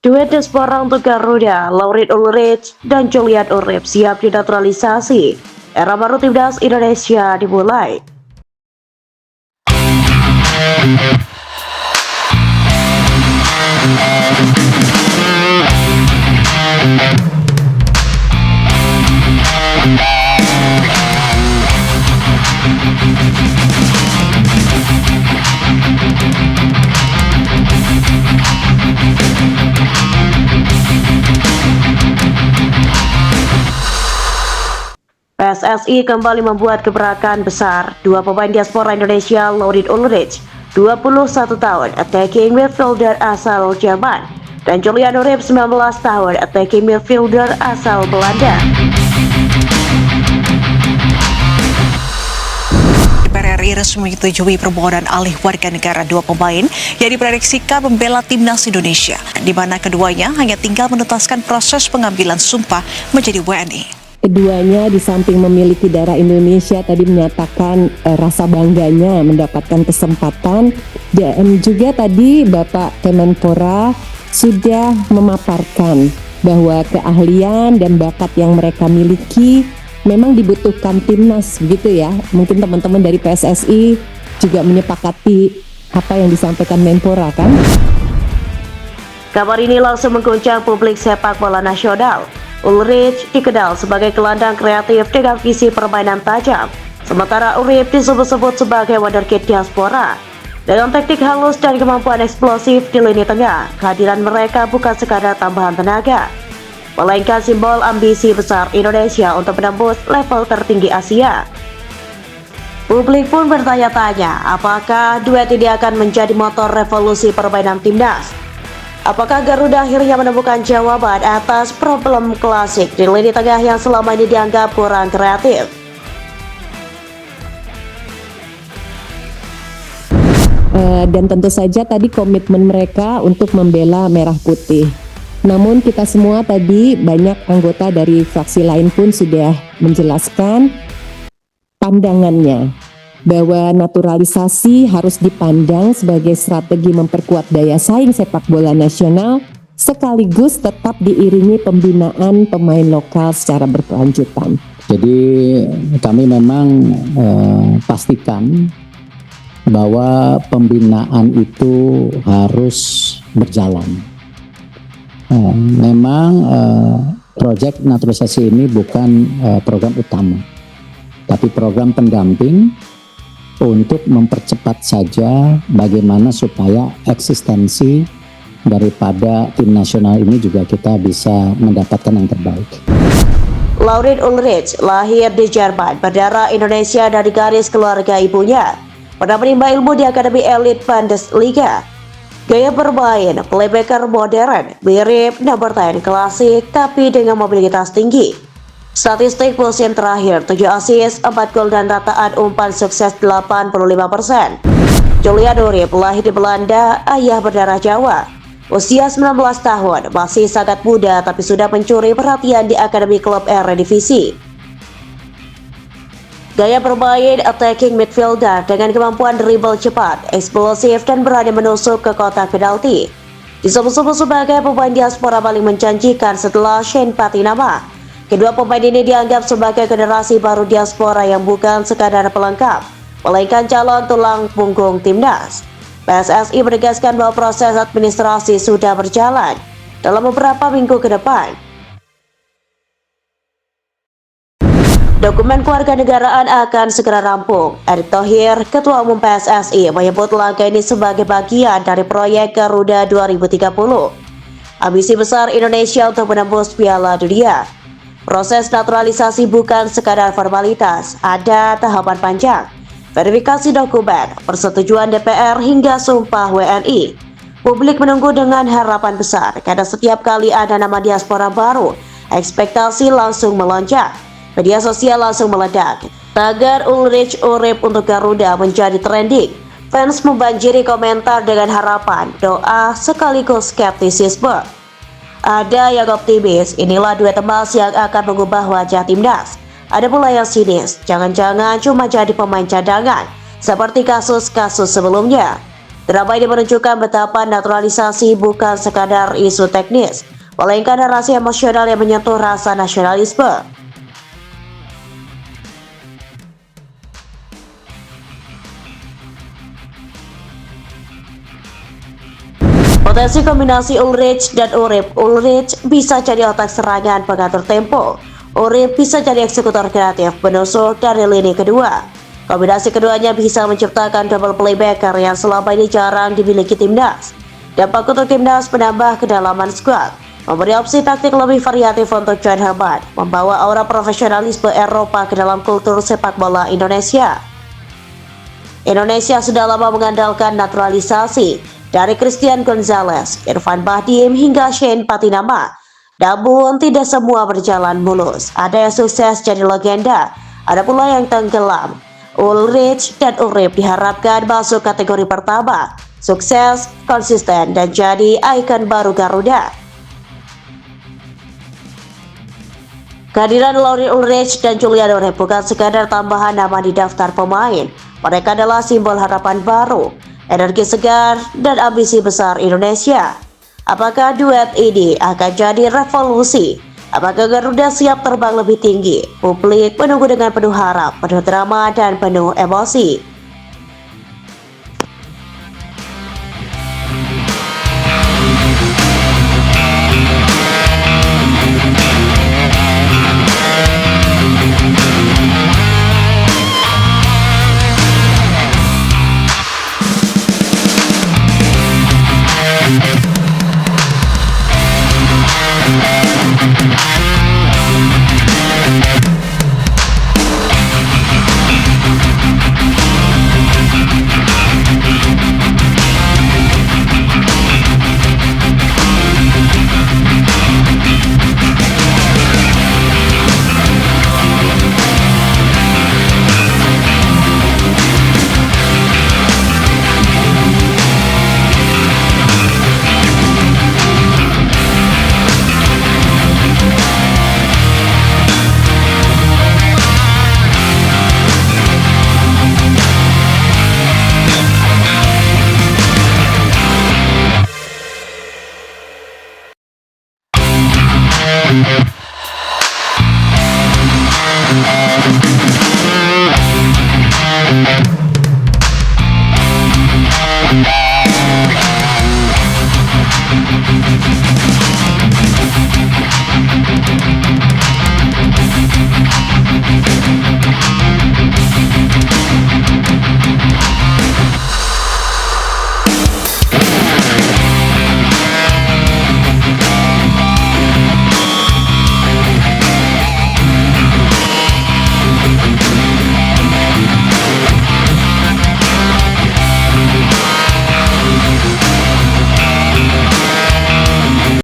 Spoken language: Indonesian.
Duet diaspora untuk Garuda, Laurent Ulrich dan Julian Urip siap dinaturalisasi. Era baru timnas Indonesia dimulai. PSSI kembali membuat gebrakan besar. Dua pemain diaspora Indonesia, Laurent Ulrich, 21 tahun, attacking midfielder asal Jerman, dan Julian Urip, 19 tahun, attacking midfielder asal Belanda. DPR RI resmi menyetujui permohonan alih warga negara dua pemain yang diprediksikan membela timnas Indonesia, di mana keduanya hanya tinggal menuntaskan proses pengambilan sumpah menjadi WNI. Keduanya di samping memiliki darah Indonesia tadi menyatakan rasa bangganya mendapatkan kesempatan, dan juga tadi Bapak Kemenpora sudah memaparkan bahwa keahlian dan bakat yang mereka miliki memang dibutuhkan timnas, begitu ya. Mungkin teman-teman dari PSSI juga menyepakati apa yang disampaikan Menpora, kan? Kabar ini langsung mengguncang publik sepak bola nasional. Ulrich dikenal sebagai gelandang kreatif dengan visi permainan tajam, sementara Urip disebut-sebut sebagai wonderkid diaspora. Dengan teknik halus dan kemampuan eksplosif di lini tengah, kehadiran mereka bukan sekadar tambahan tenaga, melainkan simbol ambisi besar Indonesia untuk menembus level tertinggi Asia. Publik pun bertanya-tanya, apakah duet ini akan menjadi motor revolusi permainan timnas? Apakah Garuda akhirnya menemukan jawaban atas problem klasik di lini tengah yang selama ini dianggap kurang kreatif? Dan tentu saja tadi komitmen mereka untuk membela merah putih. Namun kita semua tadi, banyak anggota dari fraksi lain pun sudah menjelaskan pandangannya, bahwa naturalisasi harus dipandang sebagai strategi memperkuat daya saing sepak bola nasional, sekaligus tetap diiringi pembinaan pemain lokal secara berkelanjutan. Jadi kami memang pastikan bahwa pembinaan itu harus berjalan. Memang proyek naturalisasi ini bukan program utama, tapi program pendamping untuk mempercepat saja bagaimana supaya eksistensi daripada tim nasional ini juga kita bisa mendapatkan yang terbaik. Laurent Ulrich lahir di Jerman, berdarah Indonesia dari garis keluarga ibunya. Pernah menimba ilmu di Akademi Elit Bundesliga. Gaya bermain playmaker modern, mirip number 10 klasik tapi dengan mobilitas tinggi. Statistik musim terakhir 7 assist, 4 gol dan rataan umpan sukses 85%. Julian Urip lahir di Belanda, ayah berdarah Jawa. Usia 19 tahun, masih sangat muda tapi sudah mencuri perhatian di akademi klub Eredivisie. Gaya bermain attacking midfielder dengan kemampuan dribble cepat, eksplosif dan berani menusuk ke kotak penalti. Disebut-sebut sebagai pemain diaspora paling menjanjikan setelah Shane Patinama. Kedua pemain ini dianggap sebagai generasi baru diaspora yang bukan sekadar pelengkap, melainkan calon tulang punggung timnas. PSSI menegaskan bahwa proses administrasi sudah berjalan dalam beberapa minggu ke depan. Dokumen kewarganegaraan akan segera rampung. Erick Thohir, Ketua Umum PSSI, menyebut langkah ini sebagai bagian dari proyek Garuda 2030. Ambisi besar Indonesia untuk menembus Piala Dunia. Proses naturalisasi bukan sekadar formalitas, ada tahapan panjang, verifikasi dokumen, persetujuan DPR hingga sumpah WNI. Publik menunggu dengan harapan besar, karena setiap kali ada nama diaspora baru, ekspektasi langsung melonjak, media sosial langsung meledak. Tagar Ulrich Urip untuk Garuda menjadi trending. Fans membanjiri komentar dengan harapan, doa sekaligus skeptisisme. Ada yang optimis, inilah duet emas yang akan mengubah wajah timnas. Ada pula yang sinis, jangan-jangan cuma jadi pemain cadangan, seperti kasus-kasus sebelumnya. Drama ini menunjukkan betapa naturalisasi bukan sekadar isu teknis, melainkan narasi emosional yang menyentuh rasa nasionalisme. Potensi kombinasi Ulrich dan Urip. Ulrich bisa jadi otak serangan pengatur tempo. Urip bisa jadi eksekutor kreatif penusuk dari lini kedua. Kombinasi keduanya bisa menciptakan double playmaker yang selama ini jarang dimiliki timnas. Dampak untuk timnas menambah kedalaman skuad, memberi opsi taktik lebih variatif untuk John Herman, membawa aura profesionalisme Eropa ke dalam kultur sepak bola Indonesia. Indonesia sudah lama mengandalkan naturalisasi, dari Christian Gonzalez, Irfan Bahdim hingga Shane Patinama. Namun tidak semua berjalan mulus. Ada yang sukses jadi legenda, ada pula yang tenggelam. Ulrich dan Urip diharapkan masuk kategori pertama, sukses, konsisten, dan jadi ikon baru Garuda. Kehadiran Lauri Ulrich dan Julian Urip bukan sekadar tambahan nama di daftar pemain. Mereka adalah simbol harapan baru, energi segar, dan ambisi besar Indonesia. Apakah duet ini akan jadi revolusi? Apakah Garuda siap terbang lebih tinggi? Publik menunggu dengan penuh harap, penuh drama, dan penuh emosi.